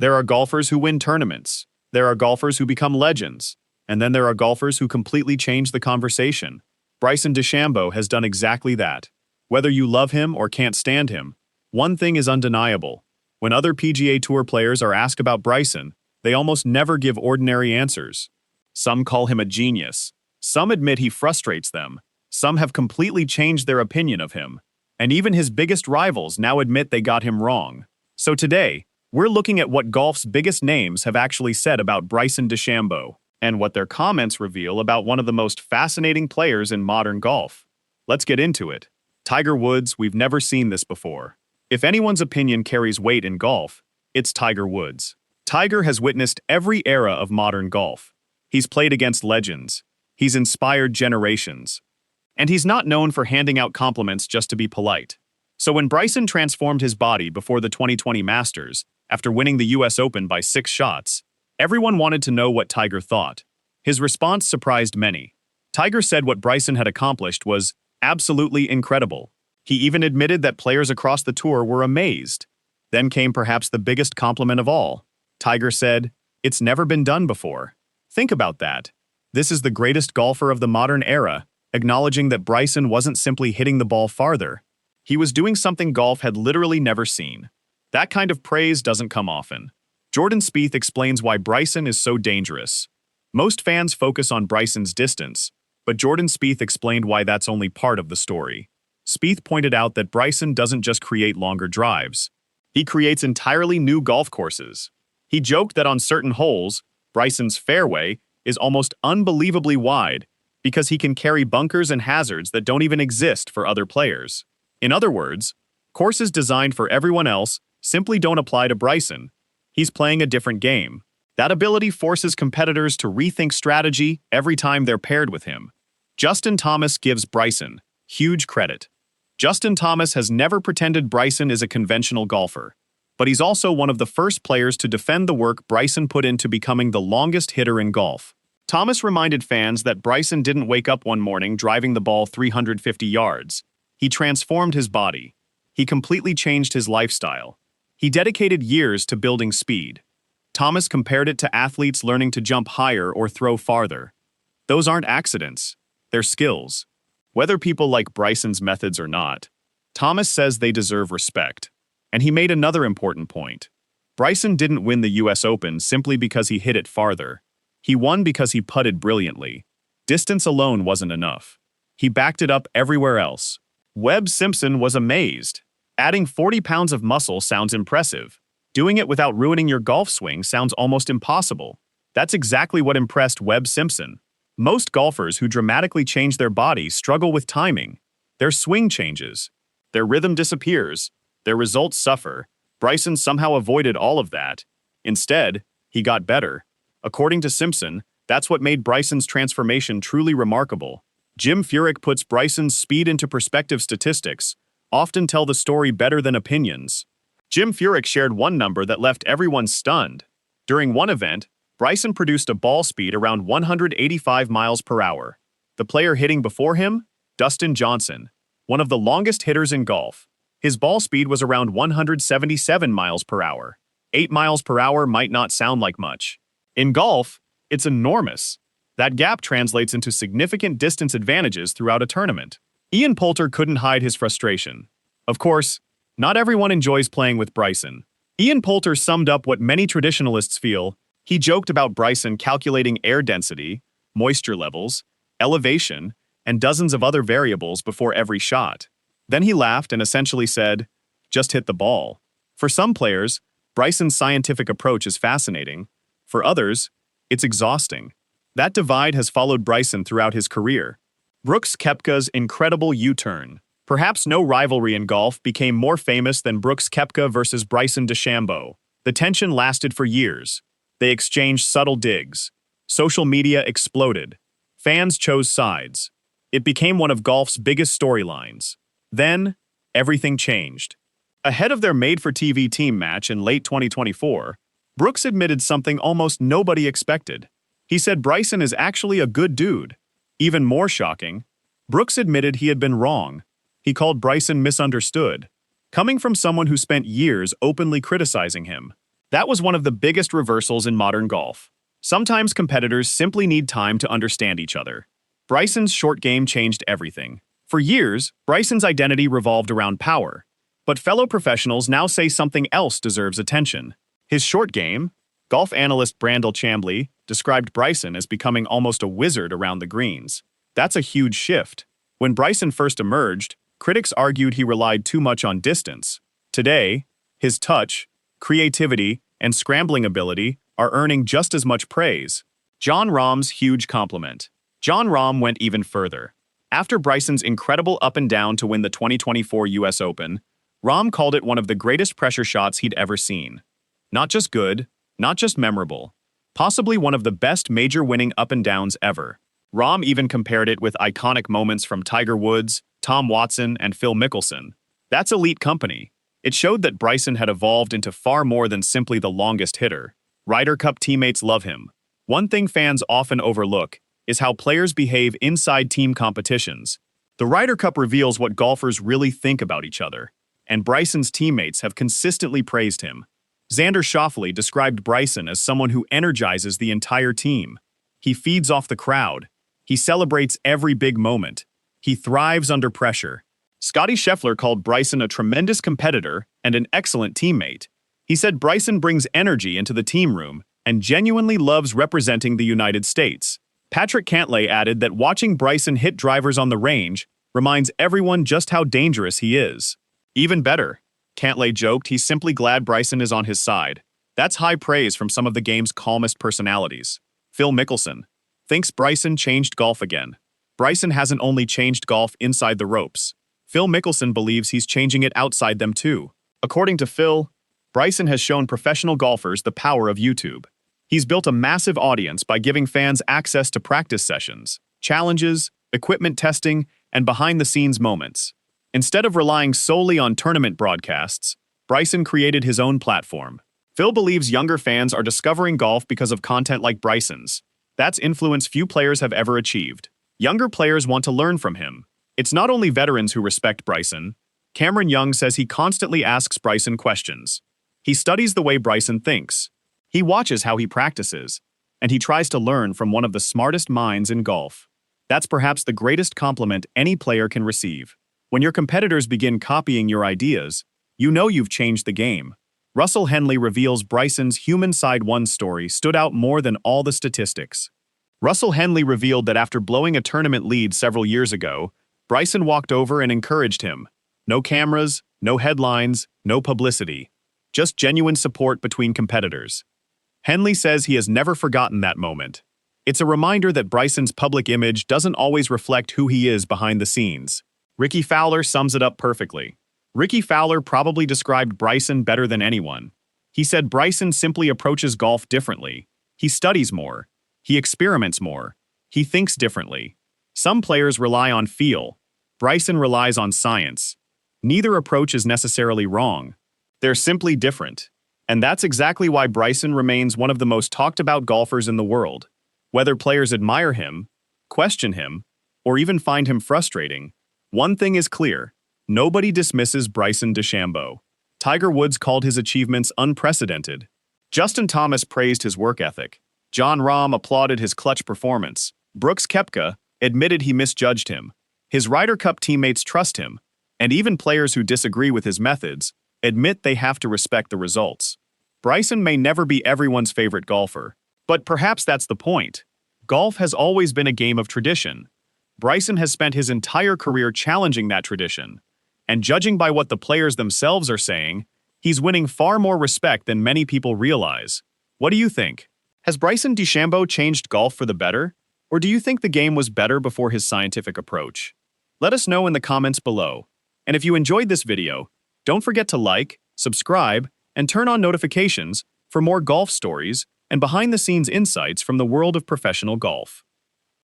There are golfers who win tournaments. There are golfers who become legends. And then there are golfers who completely change the conversation. Bryson DeChambeau has done exactly that. Whether you love him or can't stand him, one thing is undeniable. When other PGA Tour players are asked about Bryson, they almost never give ordinary answers. Some call him a genius. Some admit he frustrates them. Some have completely changed their opinion of him. And even his biggest rivals now admit they got him wrong. So today, we're looking at what golf's biggest names have actually said about Bryson DeChambeau, and what their comments reveal about one of the most fascinating players in modern golf. Let's get into it. Tiger Woods, we've never seen this before. If anyone's opinion carries weight in golf, it's Tiger Woods. Tiger has witnessed every era of modern golf. He's played against legends. He's inspired generations. And he's not known for handing out compliments just to be polite. So when Bryson transformed his body before the 2020 Masters, after winning the US Open by 6 shots, everyone wanted to know what Tiger thought. His response surprised many. Tiger said what Bryson had accomplished was absolutely incredible. He even admitted that players across the tour were amazed. Then came perhaps the biggest compliment of all. Tiger said, "It's never been done before." Think about that. This is the greatest golfer of the modern era, acknowledging that Bryson wasn't simply hitting the ball farther. He was doing something golf had literally never seen. That kind of praise doesn't come often. Jordan Spieth explains why Bryson is so dangerous. Most fans focus on Bryson's distance, but Jordan Spieth explained why that's only part of the story. Spieth pointed out that Bryson doesn't just create longer drives. He creates entirely new golf courses. He joked that on certain holes, Bryson's fairway is almost unbelievably wide because he can carry bunkers and hazards that don't even exist for other players. In other words, courses designed for everyone else simply don't apply to Bryson. He's playing a different game. That ability forces competitors to rethink strategy every time they're paired with him. Justin Thomas gives Bryson huge credit. Justin Thomas has never pretended Bryson is a conventional golfer, but he's also one of the first players to defend the work Bryson put into becoming the longest hitter in golf. Thomas reminded fans that Bryson didn't wake up one morning driving the ball 350 yards. He transformed his body. He completely changed his lifestyle. He dedicated years to building speed. Thomas compared it to athletes learning to jump higher or throw farther. Those aren't accidents. They're skills. Whether people like Bryson's methods or not, Thomas says they deserve respect. And he made another important point. Bryson didn't win the US Open simply because he hit it farther. He won because he putted brilliantly. Distance alone wasn't enough. He backed it up everywhere else. Webb Simpson was amazed. Adding 40 pounds of muscle sounds impressive. Doing it without ruining your golf swing sounds almost impossible. That's exactly what impressed Webb Simpson. Most golfers who dramatically change their body struggle with timing. Their swing changes. Their rhythm disappears. Their results suffer. Bryson somehow avoided all of that. Instead, he got better. According to Simpson, that's what made Bryson's transformation truly remarkable. Jim Furyk puts Bryson's speed into perspective. Statistics often tell the story better than opinions. Jim Furyk shared one number that left everyone stunned. During one event, Bryson produced a ball speed around 185 miles per hour. The player hitting before him? Dustin Johnson, one of the longest hitters in golf. His ball speed was around 177 miles per hour. 8 miles per hour might not sound like much. In golf, it's enormous. That gap translates into significant distance advantages throughout a tournament. Ian Poulter couldn't hide his frustration. Of course, not everyone enjoys playing with Bryson. Ian Poulter summed up what many traditionalists feel. He joked about Bryson calculating air density, moisture levels, elevation, and dozens of other variables before every shot. Then he laughed and essentially said, "Just hit the ball." For some players, Bryson's scientific approach is fascinating. For others, it's exhausting. That divide has followed Bryson throughout his career. Brooks Koepka's incredible U-turn. Perhaps no rivalry in golf became more famous than Brooks Koepka versus Bryson DeChambeau. The tension lasted for years. They exchanged subtle digs. Social media exploded. Fans chose sides. It became one of golf's biggest storylines. Then, everything changed. Ahead of their made-for-TV team match in late 2024, Brooks admitted something almost nobody expected. He said Bryson is actually a good dude. Even more shocking, Brooks admitted he had been wrong. He called Bryson misunderstood, coming from someone who spent years openly criticizing him. That was one of the biggest reversals in modern golf. Sometimes competitors simply need time to understand each other. Bryson's short game changed everything. For years, Bryson's identity revolved around power. But fellow professionals now say something else deserves attention. His short game, golf analyst Brandel Chamblee described Bryson as becoming almost a wizard around the greens. That's a huge shift. When Bryson first emerged, critics argued he relied too much on distance. Today, his touch, creativity, and scrambling ability are earning just as much praise. Jon Rahm's huge compliment. Jon Rahm went even further. After Bryson's incredible up and down to win the 2024 US Open, Rahm called it one of the greatest pressure shots he'd ever seen. Not just good, not just memorable, possibly one of the best major winning up and downs ever. Rahm even compared it with iconic moments from Tiger Woods, Tom Watson, and Phil Mickelson. That's elite company. It showed that Bryson had evolved into far more than simply the longest hitter. Ryder Cup teammates love him. One thing fans often overlook is how players behave inside team competitions. The Ryder Cup reveals what golfers really think about each other, and Bryson's teammates have consistently praised him. Xander Schauffele described Bryson as someone who energizes the entire team. He feeds off the crowd. He celebrates every big moment. He thrives under pressure. Scottie Scheffler called Bryson a tremendous competitor and an excellent teammate. He said Bryson brings energy into the team room and genuinely loves representing the United States. Patrick Cantlay added that watching Bryson hit drivers on the range reminds everyone just how dangerous he is. Even better, Cantlay joked he's simply glad Bryson is on his side. That's high praise from some of the game's calmest personalities. Phil Mickelson thinks Bryson changed golf again. Bryson hasn't only changed golf inside the ropes. Phil Mickelson believes he's changing it outside them too. According to Phil, Bryson has shown professional golfers the power of YouTube. He's built a massive audience by giving fans access to practice sessions, challenges, equipment testing, and behind-the-scenes moments. Instead of relying solely on tournament broadcasts, Bryson created his own platform. Phil believes younger fans are discovering golf because of content like Bryson's. That's influence few players have ever achieved. Younger players want to learn from him. It's not only veterans who respect Bryson. Cameron Young says he constantly asks Bryson questions. He studies the way Bryson thinks. He watches how he practices, and he tries to learn from one of the smartest minds in golf. That's perhaps the greatest compliment any player can receive. When your competitors begin copying your ideas, you know you've changed the game. Russell Henley reveals Bryson's human side one story stood out more than all the statistics. Russell Henley revealed that after blowing a tournament lead several years ago, Bryson walked over and encouraged him. No cameras, no headlines, no publicity. Just genuine support between competitors. Henley says he has never forgotten that moment. It's a reminder that Bryson's public image doesn't always reflect who he is behind the scenes. Ricky Fowler sums it up perfectly. Ricky Fowler probably described Bryson better than anyone. He said Bryson simply approaches golf differently. He studies more. He experiments more. He thinks differently. Some players rely on feel. Bryson relies on science. Neither approach is necessarily wrong. They're simply different. And that's exactly why Bryson remains one of the most talked about golfers in the world. Whether players admire him, question him, or even find him frustrating, one thing is clear: nobody dismisses Bryson DeChambeau. Tiger Woods called his achievements unprecedented. Justin Thomas praised his work ethic. Jon Rahm applauded his clutch performance. Brooks Koepka admitted he misjudged him. His Ryder Cup teammates trust him, and even players who disagree with his methods admit they have to respect the results. Bryson may never be everyone's favorite golfer, but perhaps that's the point. Golf has always been a game of tradition. Bryson has spent his entire career challenging that tradition, and judging by what the players themselves are saying, he's winning far more respect than many people realize. What do you think? Has Bryson DeChambeau changed golf for the better, or do you think the game was better before his scientific approach? Let us know in the comments below. And if you enjoyed this video, don't forget to like, subscribe, and turn on notifications for more golf stories and behind-the-scenes insights from the world of professional golf.